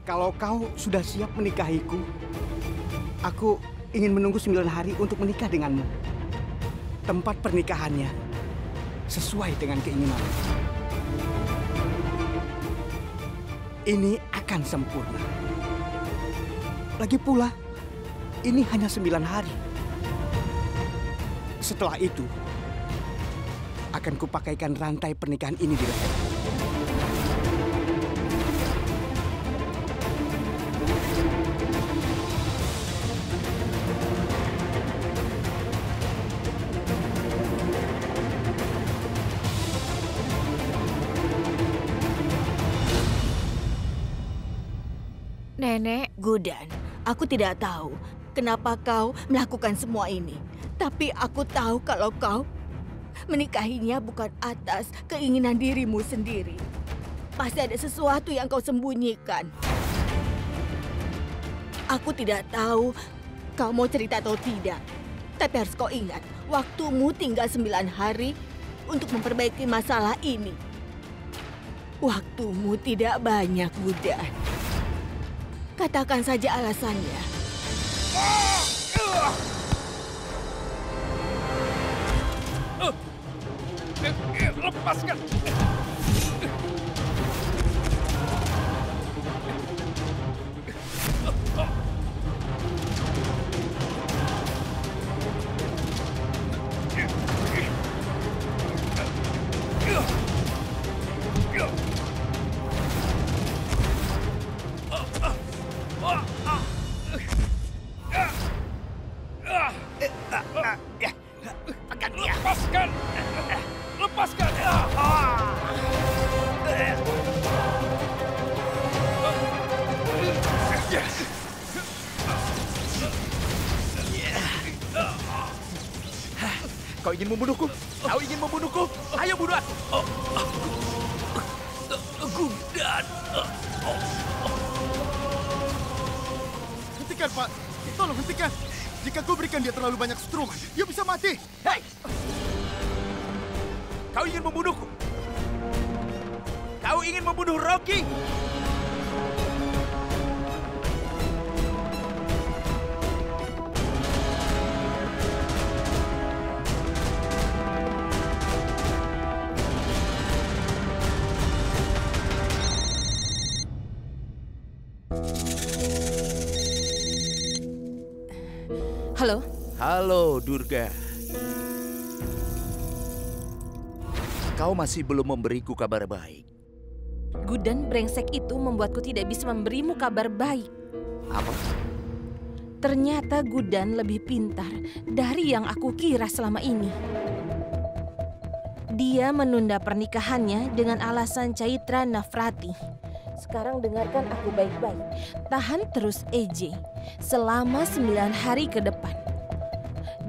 Kalau kau sudah siap menikahiku, aku ingin menunggu 9 hari untuk menikah denganmu. Tempat pernikahannya sesuai dengan keinginanmu. Ini akan sempurna. Lagi pula, ini hanya 9 hari. Setelah itu, akan kupakaikan rantai pernikahan ini di leher. Nenek, Gudan, aku tidak tahu kenapa kau melakukan semua ini. Tapi aku tahu kalau kau menikahinya bukan atas keinginan dirimu sendiri. Pasti ada sesuatu yang kau sembunyikan. Aku tidak tahu kau mau cerita atau tidak. Tapi harus kau ingat, waktumu tinggal 9 hari untuk memperbaiki masalah ini. Waktumu tidak banyak, Gudan. Katakan saja alasannya. Lepaskan! Lepaskan! Lepaskan! Kau ingin membunuhku? Kau ingin membunuhku? Ayo bunuh aku! Gudan! Hentikan, Pak. Tolong hentikan. Jika kau berikan dia terlalu banyak setrum, dia bisa mati. Hei! Kau ingin membunuhku? Kau ingin membunuh Rocky? Halo? Halo, Durga. Kau masih belum memberiku kabar baik. Gudan brengsek itu membuatku tidak bisa memberimu kabar baik. Apa? Ternyata Gudan lebih pintar dari yang aku kira selama ini. Dia menunda pernikahannya dengan alasan Chaitra Nafrati. Sekarang dengarkan aku baik-baik. Tahan terus EJ selama 9 hari ke depan.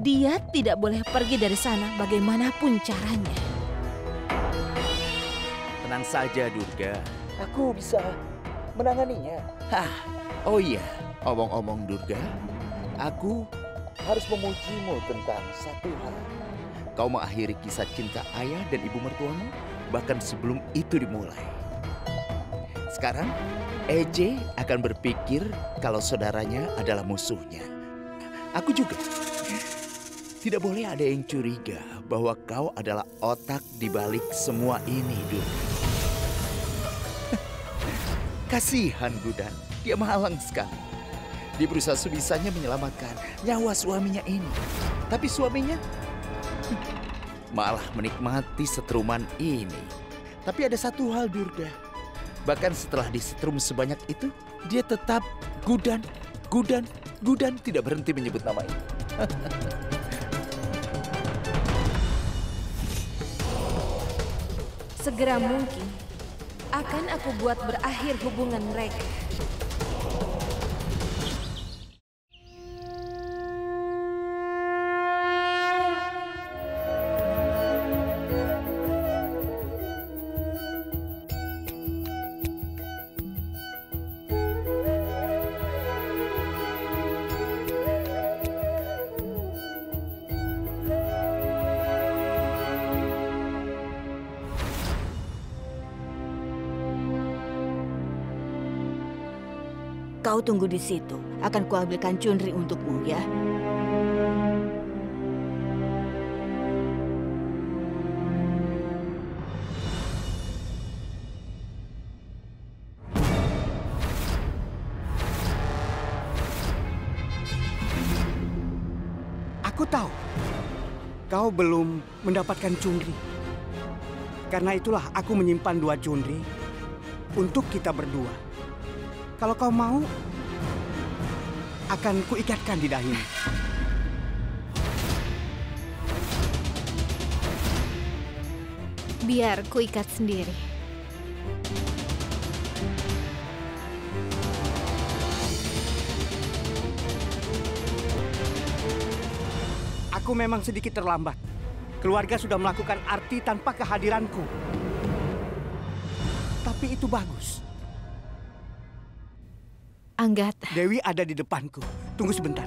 Dia tidak boleh pergi dari sana bagaimanapun caranya. Tenang saja, Durga. Aku bisa menanganinya. Oh iya, omong-omong Durga, aku harus memujimu tentang satu hal. Kau mengakhiri kisah cinta ayah dan ibu mertuamu bahkan sebelum itu dimulai. Sekarang, EJ akan berpikir kalau saudaranya adalah musuhnya. Aku juga. Tidak boleh ada yang curiga bahwa kau adalah otak di balik semua ini, Durga. Kasihan Gudan, dia malang sekali. Dia berusaha sebisanya menyelamatkan nyawa suaminya ini. Tapi suaminya malah menikmati setruman ini. Tapi ada satu hal, Durga. Bahkan setelah disetrum sebanyak itu, dia tetap Gudan tidak berhenti menyebut nama itu. Segera mungkin akan aku buat berakhir hubungan mereka. Kau tunggu di situ. Akan kuambilkan Chunri untukmu ya. Aku tahu kau belum mendapatkan Chunri. Karena itulah aku menyimpan 2 Chunri untuk kita berdua. Kalau kau mau, akan kuikatkan di dahimu. Biar kuikat sendiri. Aku memang sedikit terlambat. Keluarga sudah melakukan arti tanpa kehadiranku. Tapi itu bagus. Anggat, Dewi ada di depanku. Tunggu sebentar.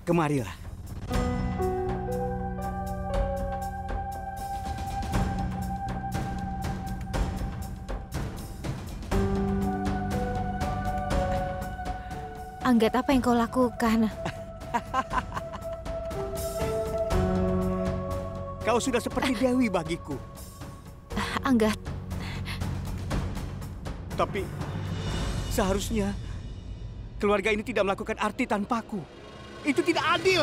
Kemarilah. Anggat, apa yang kau lakukan? Kau sudah seperti Dewi bagiku. Anggat, Tapi seharusnya keluarga ini tidak melakukan arti tanpaku. Itu tidak adil.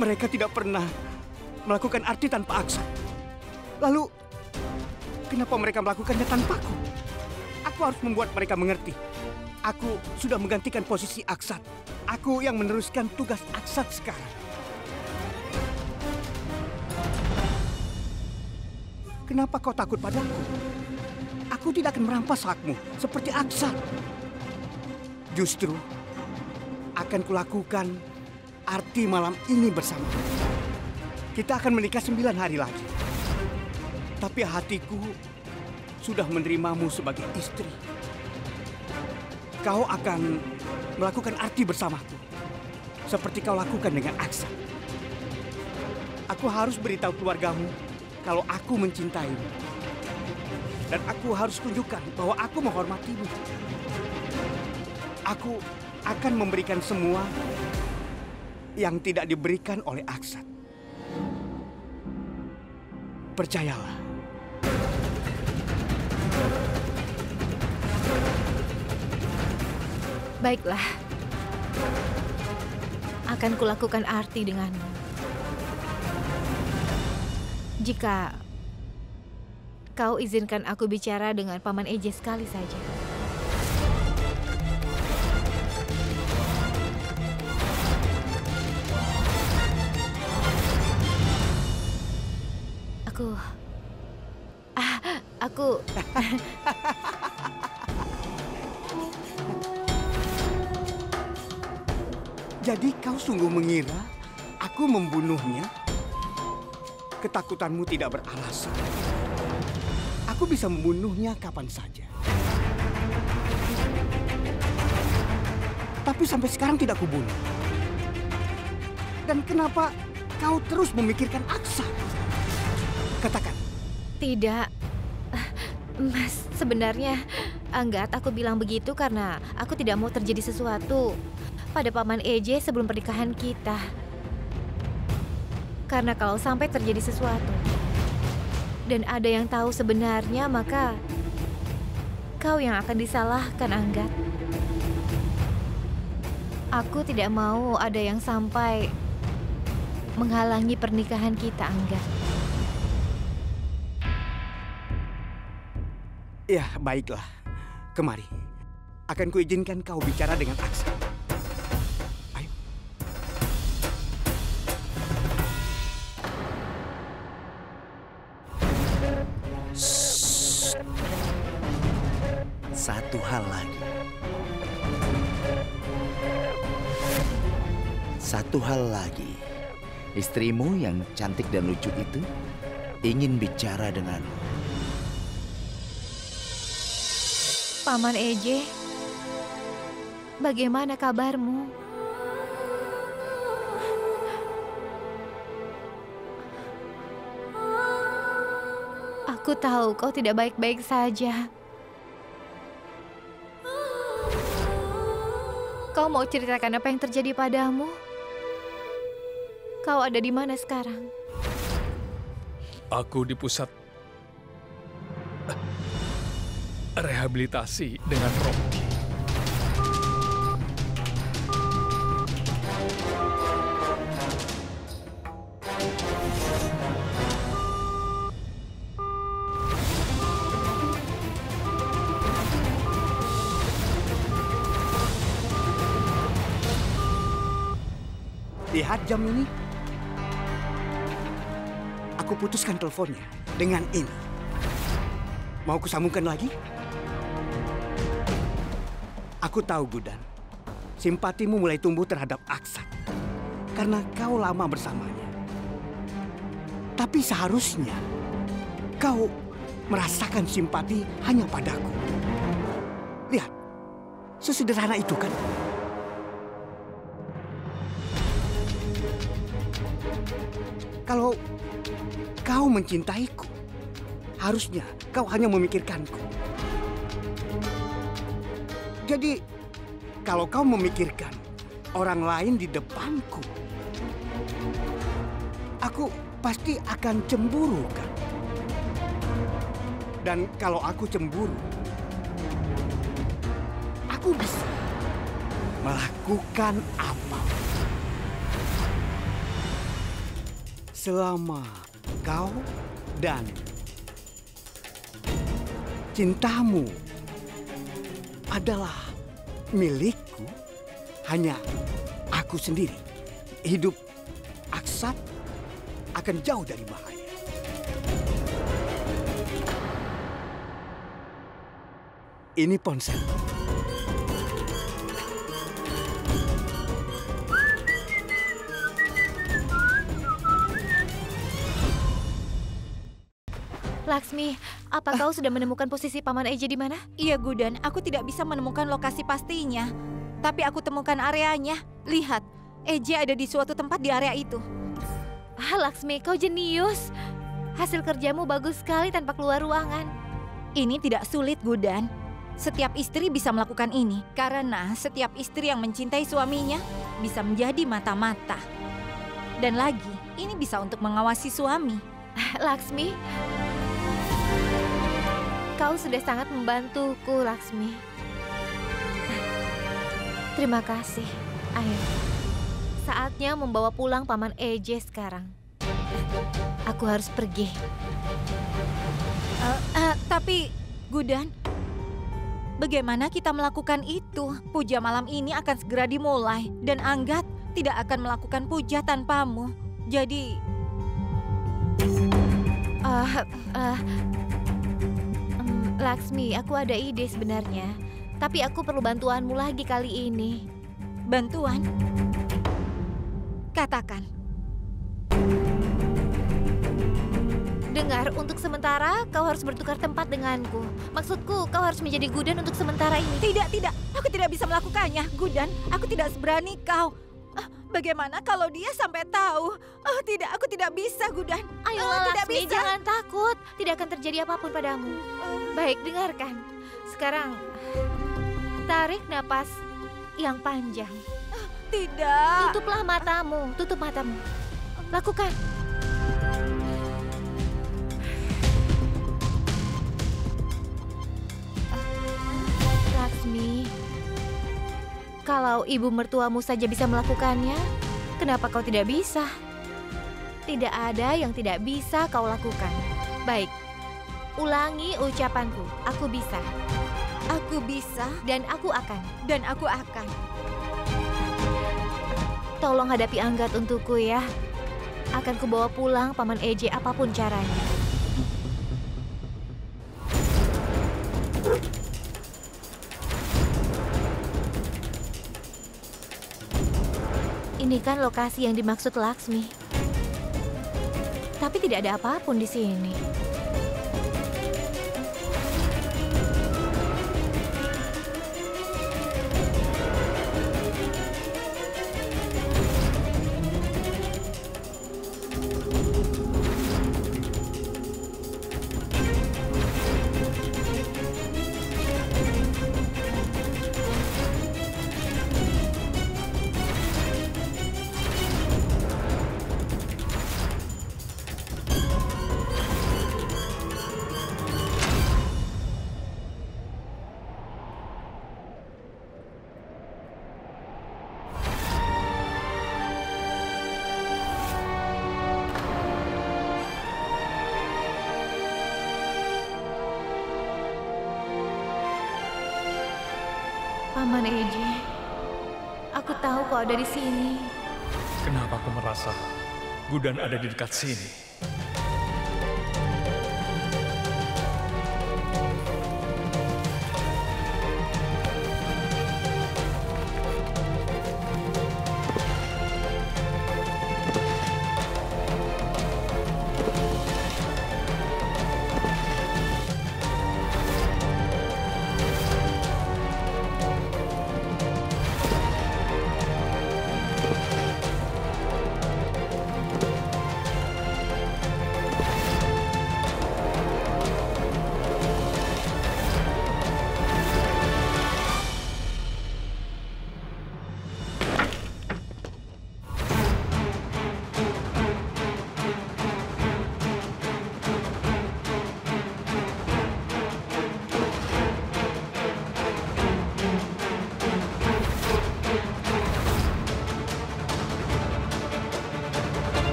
Mereka tidak pernah melakukan arti tanpa Aksan. Lalu, kenapa mereka melakukannya tanpaku? Aku harus membuat mereka mengerti. Aku sudah menggantikan posisi Aksan. Aku yang meneruskan tugas Aksan sekarang. Kenapa kau takut padaku? Aku tidak akan merampas hakmu seperti Aksan. Justru akan kulakukan arti malam ini bersama. Kita akan menikah 9 hari lagi. Tapi hatiku sudah menerimamu sebagai istri. Kau akan melakukan arti bersamaku. Seperti kau lakukan dengan Aksan. Aku harus beritahu keluargamu kalau aku mencintaimu. Dan aku harus tunjukkan bahwa aku menghormatimu. Aku akan memberikan semua yang tidak diberikan oleh Aksan. Percayalah. baiklah. Akan kulakukan arti denganmu. Jika kau izinkan aku bicara dengan Paman Eje sekali saja. Aku... Jadi kau sungguh mengira aku membunuhnya? Ketakutanmu tidak beralasan. Aku bisa membunuhnya kapan saja. Tapi sampai sekarang tidak kubunuh. Dan kenapa kau terus memikirkan Aksan? Katakan. Tidak. Mas, sebenarnya Anggat, aku bilang begitu karena aku tidak mau terjadi sesuatu pada Paman Eje sebelum pernikahan kita. Karena kalau sampai terjadi sesuatu dan ada yang tahu sebenarnya, maka kau yang akan disalahkan, Anggat. Aku tidak mau ada yang sampai menghalangi pernikahan kita, Anggat. Ya, baiklah. Kemari. Akan kuizinkan kau bicara dengan Aksan. Ayo. Shh. Satu hal lagi. Satu hal lagi. Istrimu yang cantik dan lucu itu ingin bicara denganmu. Paman Eje, bagaimana kabarmu? Aku tahu kau tidak baik-baik saja. Kau mau ceritakan apa yang terjadi padamu? Kau ada di mana sekarang? Aku di pusat rehabilitasi dengan Rocky. Lihat jam ini. Aku putuskan teleponnya dengan ini. Mau kusambungkan lagi? Aku tahu, Gudan. Simpatimu mulai tumbuh terhadap Aksat. Karena kau lama bersamanya. Tapi seharusnya kau merasakan simpati hanya padaku. Lihat, sesederhana itu kan? Kalau kau mencintaiku, harusnya kau hanya memikirkanku. Jadi, kalau kau memikirkan orang lain di depanku, aku pasti akan cemburu, kan? Dan kalau aku cemburu, aku bisa melakukan apa? Selama kau dan cintamu adalah milikku, hanya aku sendiri, hidup Aksat akan jauh dari bahaya. Ini ponsel. Laksmi, apa kau sudah menemukan posisi Paman Eje di mana? Iya, Gudan. Aku tidak bisa menemukan lokasi pastinya. Tapi aku temukan areanya. Lihat, Eje ada di suatu tempat di area itu. Laksmi, kau jenius. Hasil kerjamu bagus sekali tanpa keluar ruangan. Ini tidak sulit, Gudan. Setiap istri bisa melakukan ini. Karena setiap istri yang mencintai suaminya bisa menjadi mata-mata. Dan lagi, ini bisa untuk mengawasi suami. Laksmi, kau sudah sangat membantuku, Laksmi. Terima kasih. Ayo, saatnya membawa pulang Paman Eje sekarang. Aku harus pergi. Tapi, Gudan, bagaimana kita melakukan itu? Puja malam ini akan segera dimulai. Dan Anggat tidak akan melakukan puja tanpamu. Jadi... Laksmi, aku ada ide sebenarnya. Tapi aku perlu bantuanmu lagi kali ini. Bantuan? Katakan. Dengar, untuk sementara kau harus bertukar tempat denganku. Maksudku, kau harus menjadi Gudan untuk sementara ini. Tidak. Aku tidak bisa melakukannya, Gudan. Aku tidak seberani kau. Bagaimana kalau dia sampai tahu? Oh tidak, aku tidak bisa, Gudan. Ayolah, tidak Laksmi, bisa. jangan takut. Tidak akan terjadi apapun padamu. Baik, dengarkan. Sekarang, tarik napas yang panjang. Tidak. Tutuplah matamu, tutup matamu. Lakukan. Laksmi, kalau ibu mertuamu saja bisa melakukannya, kenapa kau tidak bisa? Tidak ada yang tidak bisa kau lakukan. Baik, ulangi ucapanku. Aku bisa. Aku bisa. Dan aku akan. Dan aku akan. Tolong hadapi Anggat untukku ya. Akan kubawa pulang Paman Eje apapun caranya. Ini kan lokasi yang dimaksud Laksmi. Tapi tidak ada apapun di sini. Paman Eji, aku tahu kau ada di sini. Kenapa aku merasa Gudan ada di dekat sini?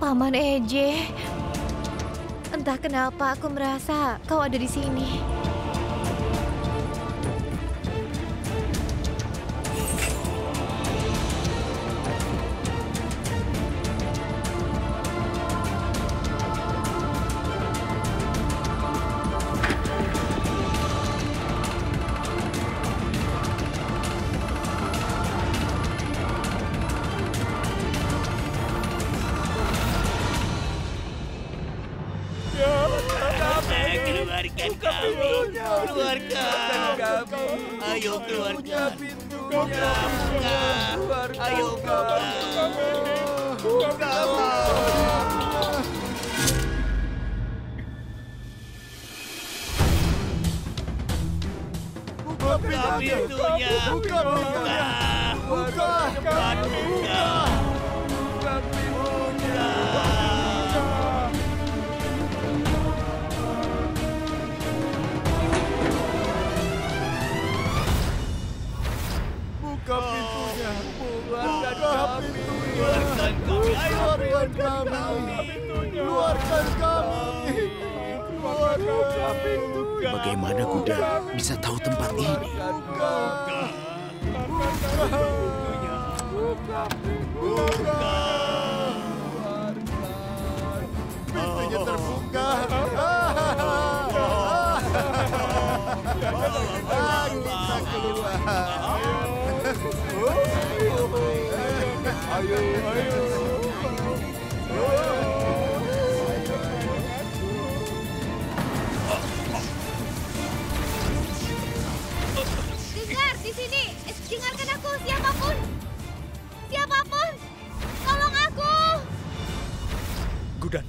Paman Eje, entah kenapa aku merasa kau ada di sini. Keluarkan kami. Ayo keluarkan. Buka. Ayo buka. Buka pintunya. Buka. Cepat buka. Buka pintunya. Keluarkan kami. Keluarkan kami. Keluarkan kami. Keluarkan pintunya. Bagaimana Gudan bisa tahu tempat ini? Pintunya terbuka. Kita keluar. Ayo. Dengar di sini, dengarkan aku, siapapun, tolong aku. Gudan.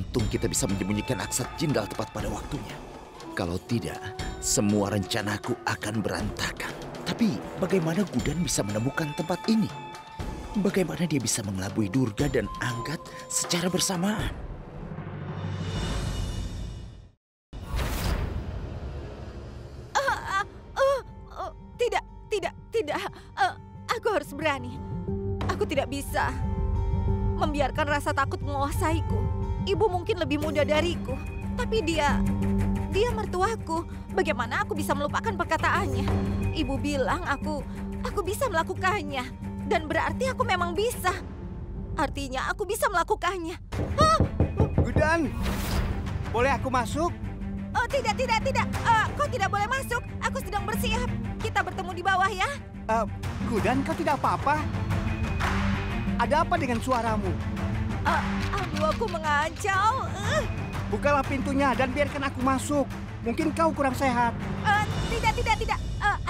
Untung kita bisa menyembunyikan aksat jinggal tepat pada waktunya. Kalau tidak, semua rencanaku akan berantakan. Tapi bagaimana Gudan bisa menemukan tempat ini? Bagaimana dia bisa mengelabui Durga dan Anggat secara bersamaan? Tidak. Aku harus berani. Aku tidak bisa membiarkan rasa takut menguasaiku. Ibu mungkin lebih muda dariku, tapi dia mertuaku. Bagaimana aku bisa melupakan perkataannya? Ibu bilang aku bisa melakukannya, dan berarti aku memang bisa. Artinya aku bisa melakukannya. Gudan, boleh aku masuk? Oh, tidak. Kau tidak boleh masuk. Aku sedang bersiap. Kita bertemu di bawah ya. Gudan, kau tidak apa-apa? Ada apa dengan suaramu? Aduh, aku mengacau. Bukalah pintunya dan biarkan aku masuk. Mungkin kau kurang sehat. Tidak.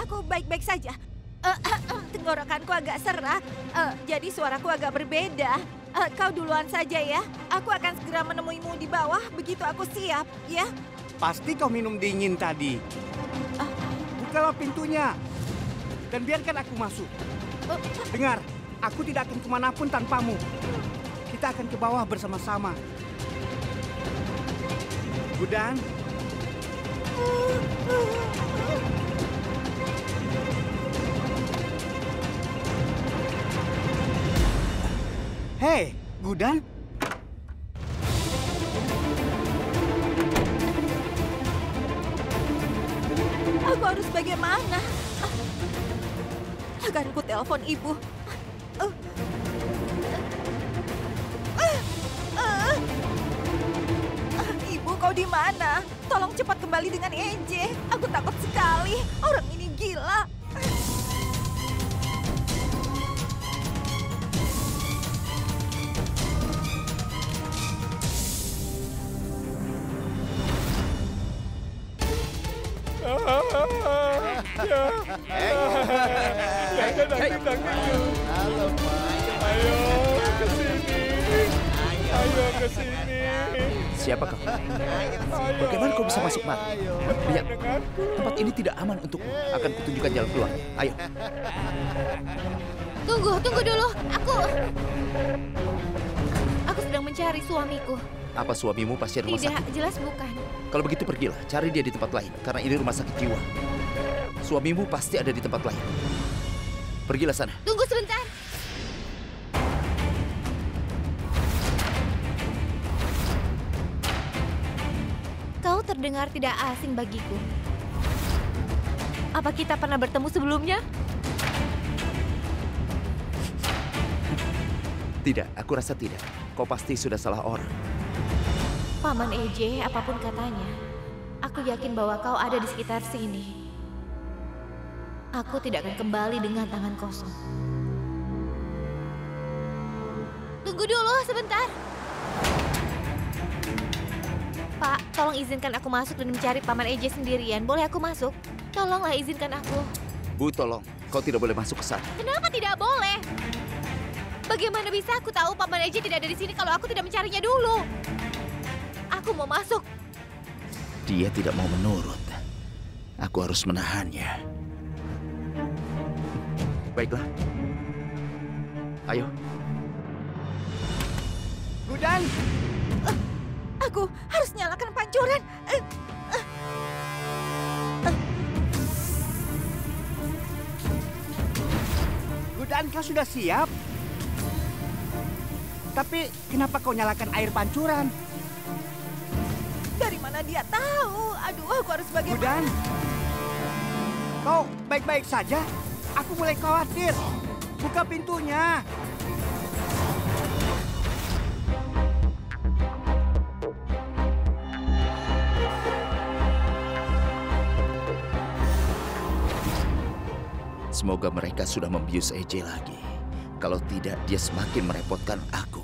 Aku baik-baik saja. Tenggorokanku agak serak, jadi suaraku agak berbeda. Kau duluan saja ya. Aku akan segera menemuimu di bawah begitu aku siap, ya. Pasti kau minum dingin tadi. Bukalah pintunya dan biarkan aku masuk. Dengar, aku tidak akan kemanapun tanpamu. Kita akan ke bawah bersama-sama. Gudan. Hei, Gudan. Aku harus bagaimana? Akan ku telepon ibu. Ibu, kau di mana? Tolong cepat kembali dengan EJ. Aku takut sekali. Orang ini gila. Ayo ke sini. Siapa kau? Bagaimana kau bisa masuk mati? Lihat, tempat ini tidak aman untukmu. Akan kutunjukkan jalan keluar. Ayo. Tunggu dulu. Aku sedang mencari suamiku. Apa suamimu pasien rumah Tidak, sakit? jelas bukan. Kalau begitu pergilah, cari dia di tempat lain. Karena ini rumah sakit jiwa. Suamimu pasti ada di tempat lain. Pergilah sana. Tunggu sebentar. Kau terdengar tidak asing bagiku. Apa kita pernah bertemu sebelumnya? Tidak, aku rasa tidak. Kau pasti sudah salah orang. Paman EJ, apapun katanya, aku yakin bahwa kau ada di sekitar sini. Aku tidak akan kembali dengan tangan kosong. Tunggu dulu sebentar. Pak, tolong izinkan aku masuk dan mencari Paman EJ sendirian. Boleh aku masuk? Tolonglah izinkan aku. Bu, tolong. Kau tidak boleh masuk ke sana. Kenapa tidak boleh? Bagaimana bisa aku tahu Paman EJ tidak ada di sini kalau aku tidak mencarinya dulu? Aku mau masuk. Dia tidak mau menurut. Aku harus menahannya. Baiklah. Ayo. Gudan. Aku harus nyalakan pancuran. Gudan, kau sudah siap? Tapi kenapa kau nyalakan air pancuran? Dari mana dia tahu? Aduh, aku harus bagaimana? Gudan, kau baik-baik saja? Aku mulai khawatir. Buka pintunya. Semoga mereka sudah membius EJ lagi. Kalau tidak, dia semakin merepotkan aku.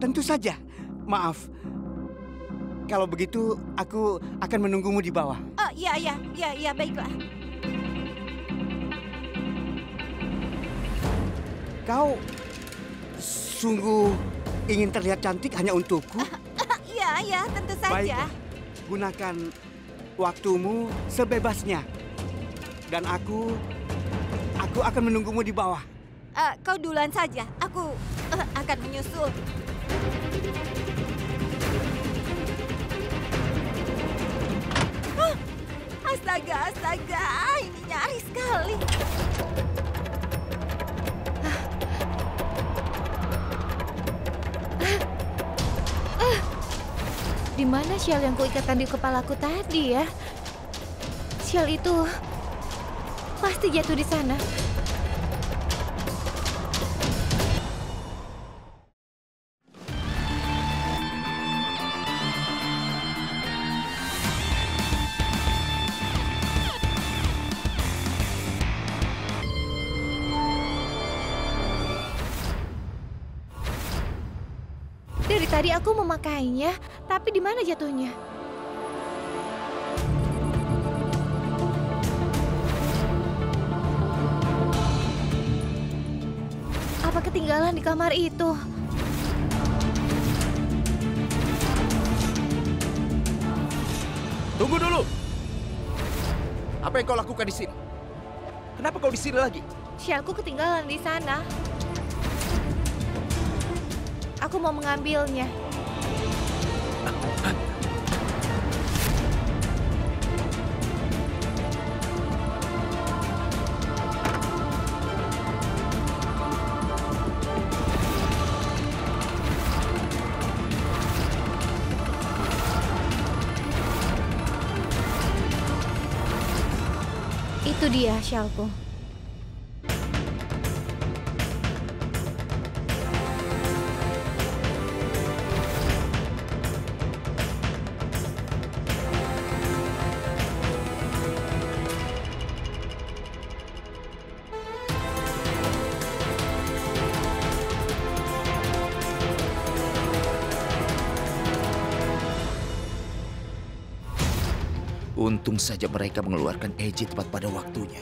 tentu saja. Maaf. Kalau begitu, aku akan menunggumu di bawah. Oh, iya, baiklah. Kau sungguh ingin terlihat cantik hanya untukku? Iya, tentu saja. Baiklah, gunakan waktumu sebebasnya. Dan aku akan menunggumu di bawah. Kau duluan saja, aku akan menyusul. Astaga, ini nyaris sekali. Di mana syal yang kuikatkan di kepalaku tadi ya? Syal itu pasti jatuh di sana. Dari tadi aku memakainya, tapi di mana jatuhnya? Apa ketinggalan di kamar itu? Tunggu dulu. Apa yang kau lakukan di sini? Kenapa kau di sini lagi? Syalku ketinggalan di sana. Aku mau mengambilnya. Itu dia syalku. Untung saja mereka mengeluarkan Eiji tepat pada waktunya.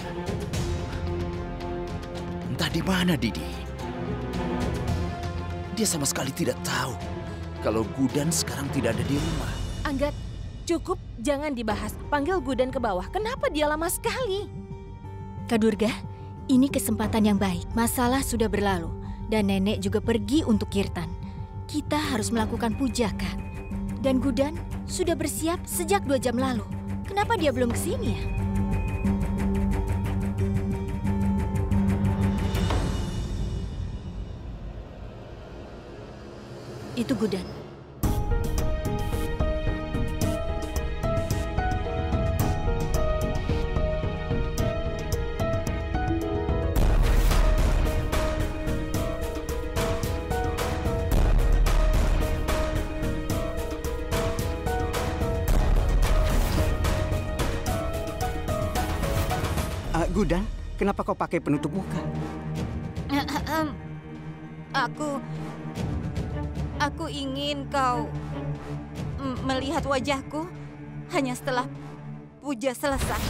Entah di mana Didi. Dia sama sekali tidak tahu kalau Gudan sekarang tidak ada di rumah. Anggat, cukup, jangan dibahas. Panggil Gudan ke bawah. Kenapa dia lama sekali? Kak Durga, ini kesempatan yang baik. Masalah sudah berlalu dan nenek juga pergi untuk kirtan. Kita harus melakukan pujaka. Dan Gudan sudah bersiap sejak 2 jam lalu. Kenapa dia belum kesini ya? Itu Gudan. Gudan, kenapa kau pakai penutup muka? Aku ingin kau melihat wajahku hanya setelah puja selesai.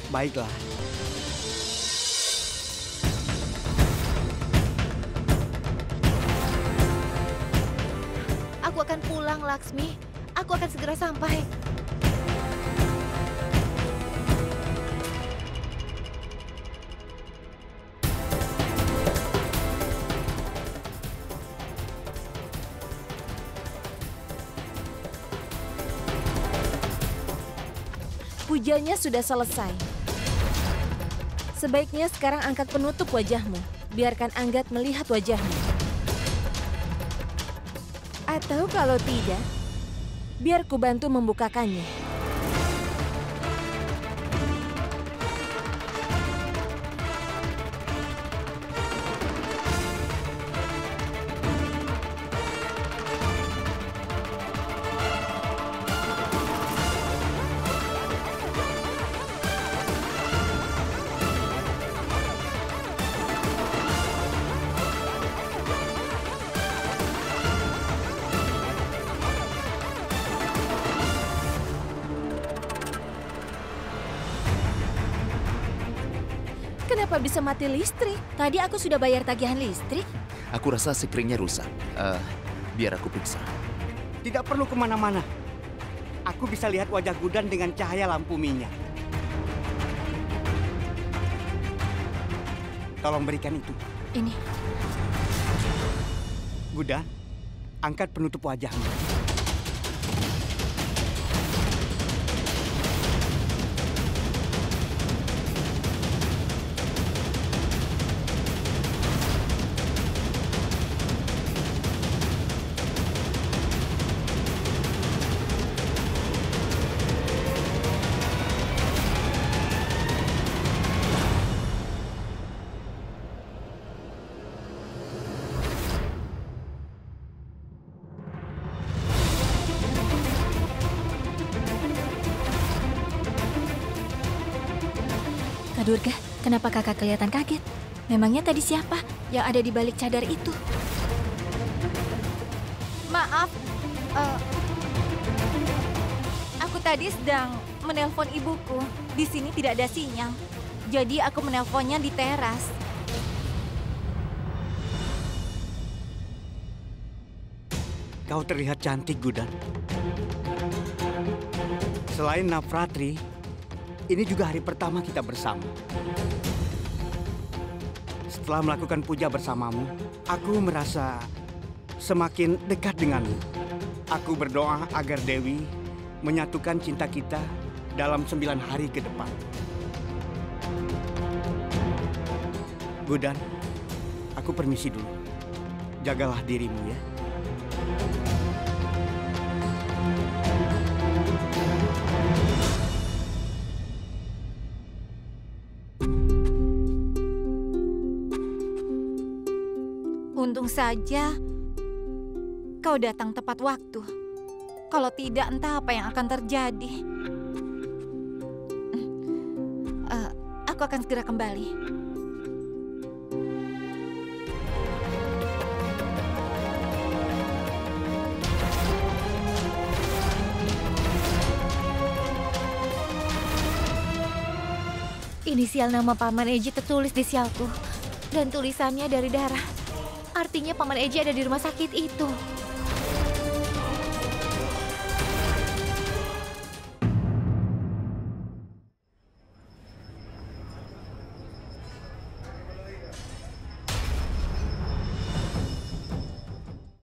Baiklah. Aku akan pulang, Laksmi. Aku akan segera sampai. Pujanya sudah selesai. Sebaiknya sekarang angkat penutup wajahmu. Biarkan Anggat melihat wajahmu. Atau kalau tidak, biar ku bantu membukakannya. kenapa bisa mati listrik? Tadi aku sudah bayar tagihan listrik. Aku rasa sekringnya rusak. Biar aku periksa. Tidak perlu kemana-mana. Aku bisa lihat wajah Gudan dengan cahaya lampu minyak. Tolong berikan itu. Ini. Gudan, angkat penutup wajahmu. Kak Durga, kenapa kakak kelihatan kaget? Memangnya tadi siapa yang ada di balik cadar itu? Maaf, aku tadi sedang menelpon ibuku. Di sini tidak ada sinyal. Jadi aku menelponnya di teras. Kau terlihat cantik, Gudan. Selain Navratri, ini juga hari pertama kita bersama. Setelah melakukan puja bersamamu, aku merasa semakin dekat denganmu. Aku berdoa agar Dewi menyatukan cinta kita dalam 9 hari ke depan. Gudan, aku permisi dulu. Jagalah dirimu ya. Untung saja kau datang tepat waktu. Kalau tidak, entah apa yang akan terjadi. Aku akan segera kembali. Inisial nama Paman Eji tertulis di sialku. Dan tulisannya dari darah. Artinya Paman Eji ada di rumah sakit itu.